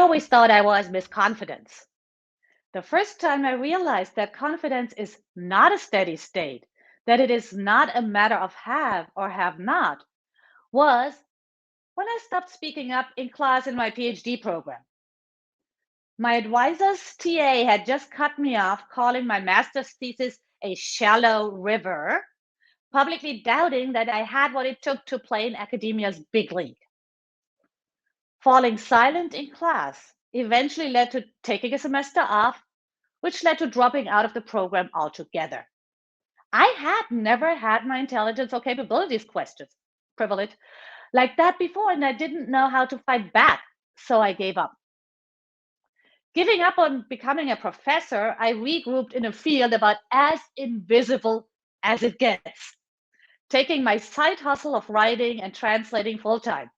always thought I was Miss Confidence. The first time I realized that confidence is not a steady state, that it is not a matter of have or have not, was when I stopped speaking up in class in my PhD program. My advisor's TA had just cut me off, calling my master's thesis a shallow river, publicly doubting that I had what it took to play in academia's big league. Falling silent in class eventually led to taking a semester off, which led to dropping out of the program altogether. I had never had my intelligence or capabilities questioned, privilege, like that before, and I didn't know how to fight back, so I gave up. Giving up on becoming a professor, I regrouped in a field about as invisible as it gets, taking my side hustle of writing and translating full time,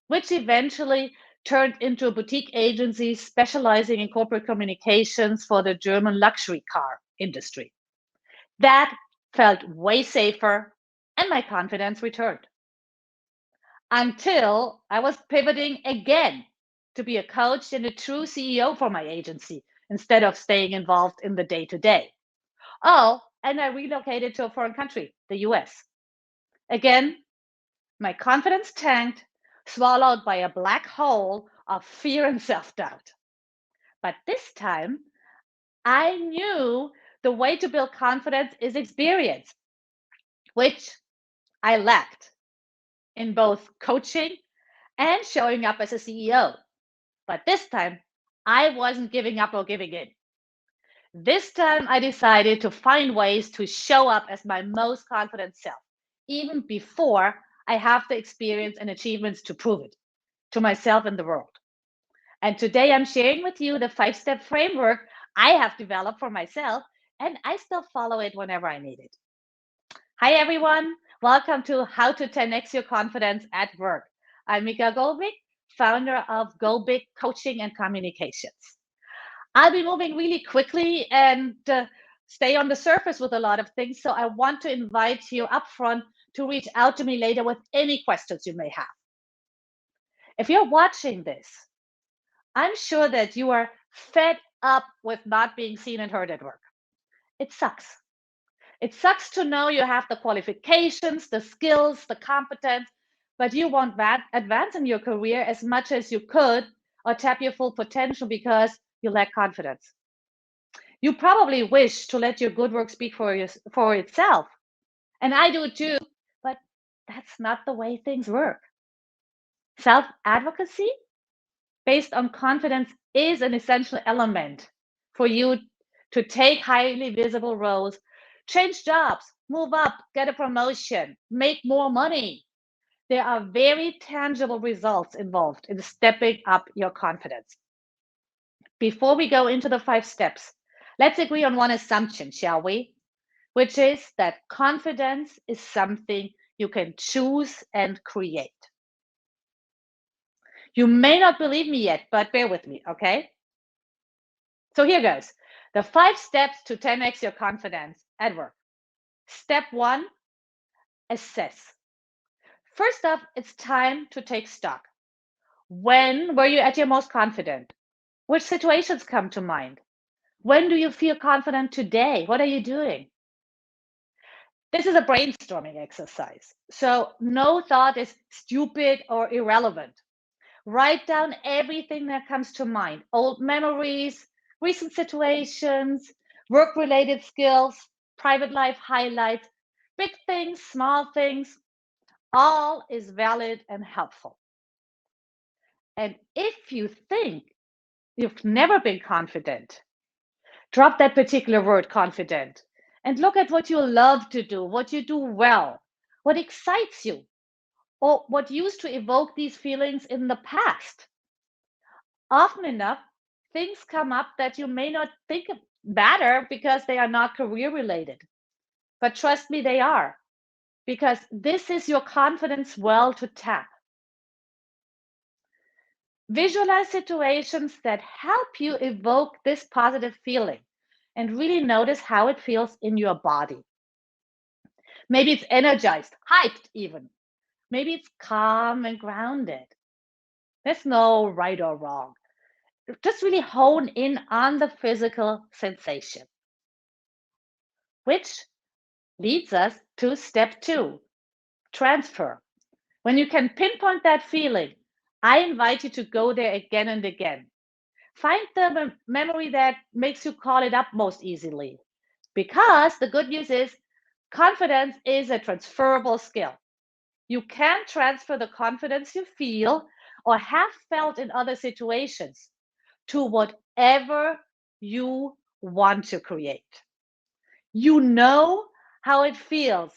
which eventually turned into a boutique agency specializing in corporate communications for the German luxury car industry. That felt way safer, and my confidence returned. Until I was pivoting again to be a coach and a true CEO for my agency instead of staying involved in the day to day. Oh, and I relocated to a foreign country, the US. Again, my confidence tanked, swallowed by a black hole of fear and self doubt. But this time, I knew the way to build confidence is experience, which I lacked in both coaching and showing up as a CEO. But this time, I wasn't giving up or giving in. This time, I decided to find ways to show up as my most confident self, even before I have the experience and achievements to prove it to myself and the world. And today, I'm sharing with you the 5-step framework I have developed for myself, and I still follow it whenever I need it. Hi, everyone. Welcome to How to 10x Your Confidence at Work. I'm Micha Goebig, founder of Goebig Coaching and Communications. I'll be moving really quickly and stay on the surface with a lot of things. So I want to invite you upfront to reach out to me later with any questions you may have. If you're watching this, I'm sure that you are fed up with not being seen and heard at work. It sucks. It sucks to know you have the qualifications, the skills, the competence, but you won't advance in your career as much as you could or tap your full potential because you lack confidence. You probably wish to let your good work speak for itself. And I do too, but that's not the way things work. Self-advocacy based on confidence is an essential element for you to take highly visible roles, change jobs, move up, get a promotion, make more money. There are very tangible results involved in stepping up your confidence. Before we go into the 5 steps, let's agree on one assumption, shall we? Which is that confidence is something you can choose and create. You may not believe me yet, but bear with me, okay? So here goes. The 5 steps to 10x your confidence at work. Step 1, assess. First up, it's time to take stock. When were you at your most confident? Which situations come to mind? When do you feel confident today? What are you doing? This is a brainstorming exercise. So no thought is stupid or irrelevant. Write down everything that comes to mind, old memories, recent situations, work-related skills, private life highlights, big things, small things, all is valid and helpful. And if you think you've never been confident, drop that particular word, confident, and look at what you love to do, what you do well, what excites you, or what used to evoke these feelings in the past. Often enough, things come up that you may not think matter because they are not career related. But trust me, they are, because this is your confidence well to tap. Visualize situations that help you evoke this positive feeling and really notice how it feels in your body. Maybe it's energized, hyped even. Maybe it's calm and grounded. There's no right or wrong. just really hone in on the physical sensation, which leads us to step two, transfer. When you can pinpoint that feeling, I invite you to go there again and again. Find the memory that makes you call it up most easily. Because the good news is, confidence is a transferable skill. You can transfer the confidence you feel or have felt in other situations to whatever you want to create. You know how it feels,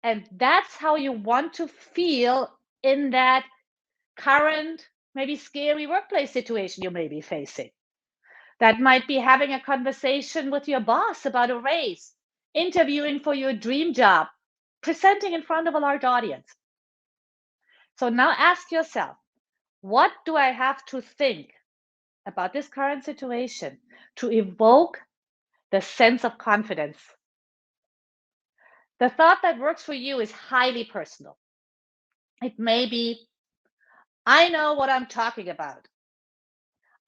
and that's how you want to feel in that current, maybe scary workplace situation you may be facing. That might be having a conversation with your boss about a raise, interviewing for your dream job, presenting in front of a large audience. So now ask yourself, what do I have to think about this current situation to evoke the sense of confidence? The thought that works for you is highly personal. It may be, I know what I'm talking about.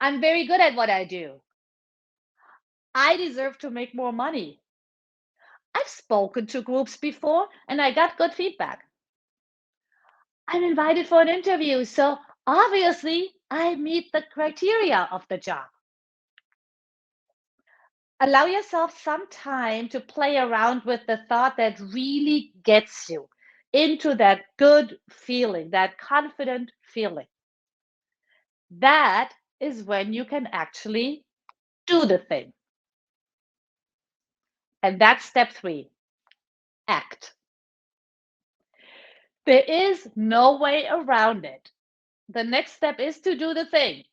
I'm very good at what I do. I deserve to make more money. I've spoken to groups before and I got good feedback. I'm invited for an interview, so obviously I meet the criteria of the job. Allow yourself some time to play around with the thought that really gets you into that good feeling, that confident feeling. That is when you can actually do the thing. And that's step three, act. There is no way around it. The next step is to do the thing.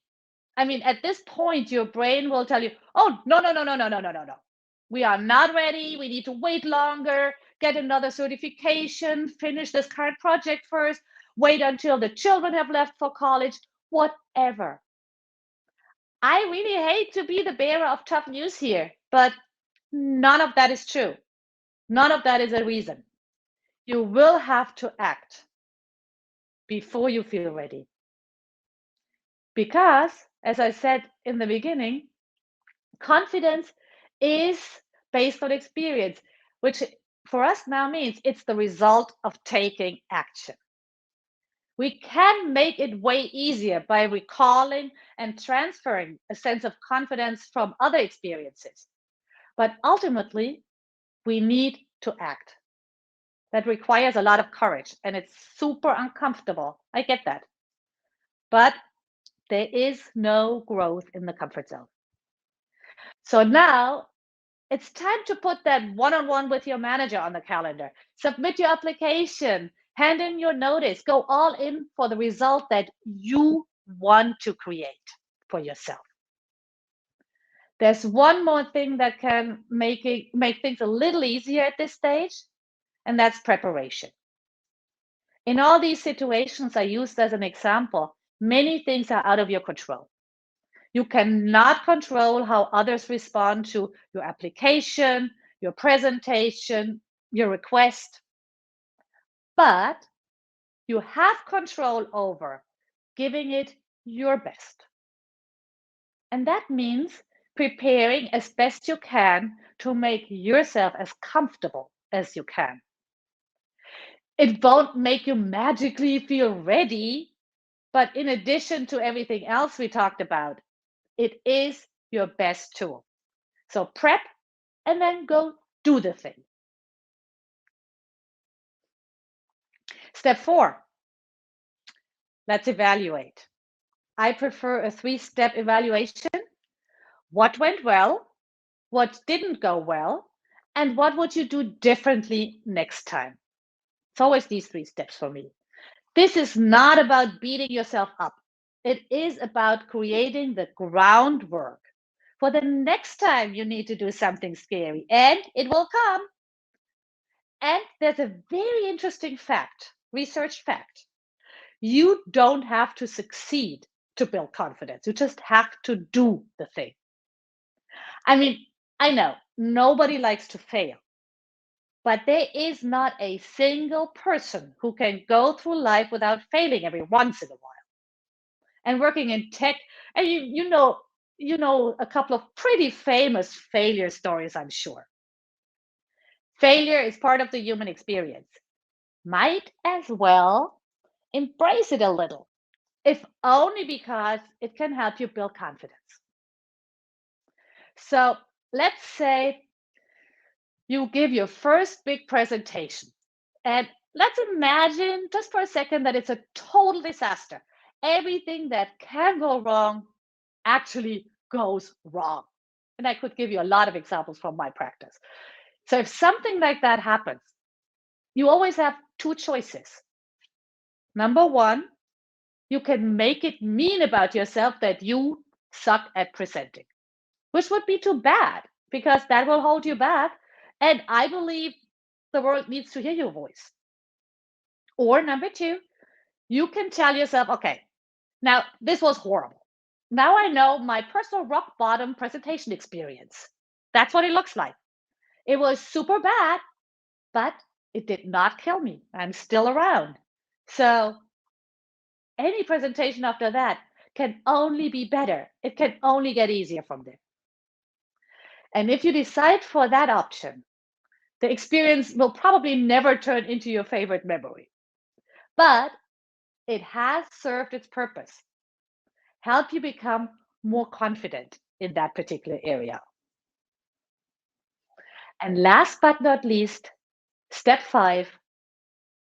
I mean, at this point, your brain will tell you, oh, no, no, no, no, no, no, no, no, no. We are not ready. We need to wait longer, get another certification, finish this current project first, wait until the children have left for college, whatever. I really hate to be the bearer of tough news here, but none of that is true. None of that is a reason. You will have to act before you feel ready. Because, as I said in the beginning, confidence is based on experience, which for us now means it's the result of taking action. We can make it way easier by recalling and transferring a sense of confidence from other experiences. But ultimately, we need to act. That requires a lot of courage and it's super uncomfortable. I get that. But there is no growth in the comfort zone. So now it's time to put that one on one with your manager on the calendar. Submit your application, hand in your notice, go all in for the result that you want to create for yourself. There's one more thing that can make things a little easier at this stage, and that's preparation. In all these situations I used as an example, many things are out of your control. You cannot control how others respond to your application, your presentation, your request, but you have control over giving it your best. And that means preparing as best you can to make yourself as comfortable as you can. It won't make you magically feel ready, but in addition to everything else we talked about, it is your best tool. So prep and then go do the thing. Step four, let's evaluate. I prefer a three-step evaluation. What went well? What didn't go well? And what would you do differently next time? It's always these three steps for me. This is not about beating yourself up. It is about creating the groundwork for the next time you need to do something scary, and it will come. And there's a very interesting fact, research fact. You don't have to succeed to build confidence. You just have to do the thing. I mean, I know nobody likes to fail, but there is not a single person who can go through life without failing every once in a while. and working in tech, and you know a couple of pretty famous failure stories, I'm sure. Failure is part of the human experience. Might as well embrace it a little, if only because it can help you build confidence. So let's say you give your first big presentation. And let's imagine just for a second that it's a total disaster. Everything that can go wrong actually goes wrong. And I could give you a lot of examples from my practice. So if something like that happens, you always have two choices. Number one, you can make it mean about yourself that you suck at presenting, which would be too bad because that will hold you back. And I believe the world needs to hear your voice. Or number two, you can tell yourself, okay, now this was horrible. Now I know my personal rock bottom presentation experience. That's what it looks like. It was super bad, but it did not kill me. I'm still around. So any presentation after that can only be better. It can only get easier from there. And if you decide for that option, the experience will probably never turn into your favorite memory. But it has served its purpose, help you become more confident in that particular area. And last but not least, step 5,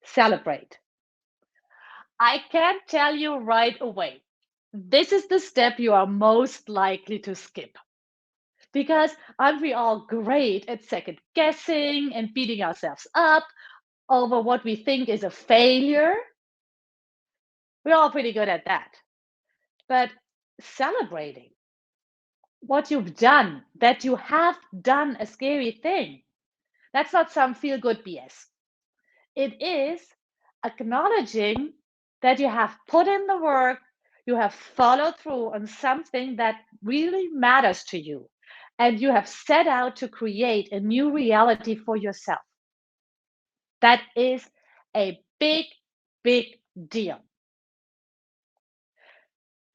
celebrate. I can tell you right away, this is the step you are most likely to skip. Because aren't we all great at second guessing and beating ourselves up over what we think is a failure? We're all pretty good at that. But celebrating what you've done, that you have done a scary thing, that's not some feel good BS. It is acknowledging that you have put in the work, you have followed through on something that really matters to you, and you have set out to create a new reality for yourself. That is a big, big deal.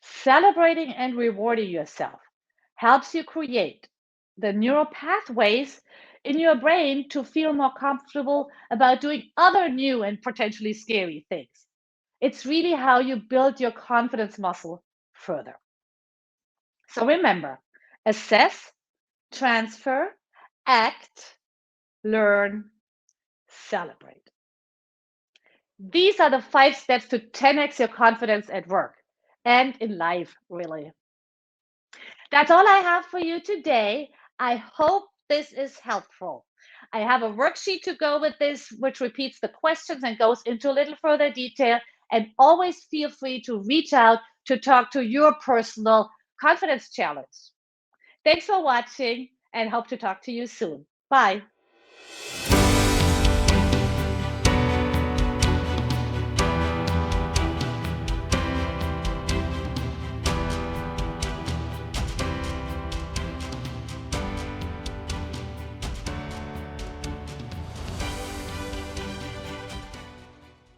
Celebrating and rewarding yourself helps you create the neural pathways in your brain to feel more comfortable about doing other new and potentially scary things. It's really how you build your confidence muscle further. So remember, assess, transfer, act, learn, celebrate. These are the 5 steps to 10x your confidence at work and in life, really. That's all I have for you today. I hope this is helpful. I have a worksheet to go with this, which repeats the questions and goes into a little further detail. And always feel free to reach out to talk to your personal confidence challenge. Thanks for watching and hope to talk to you soon. Bye.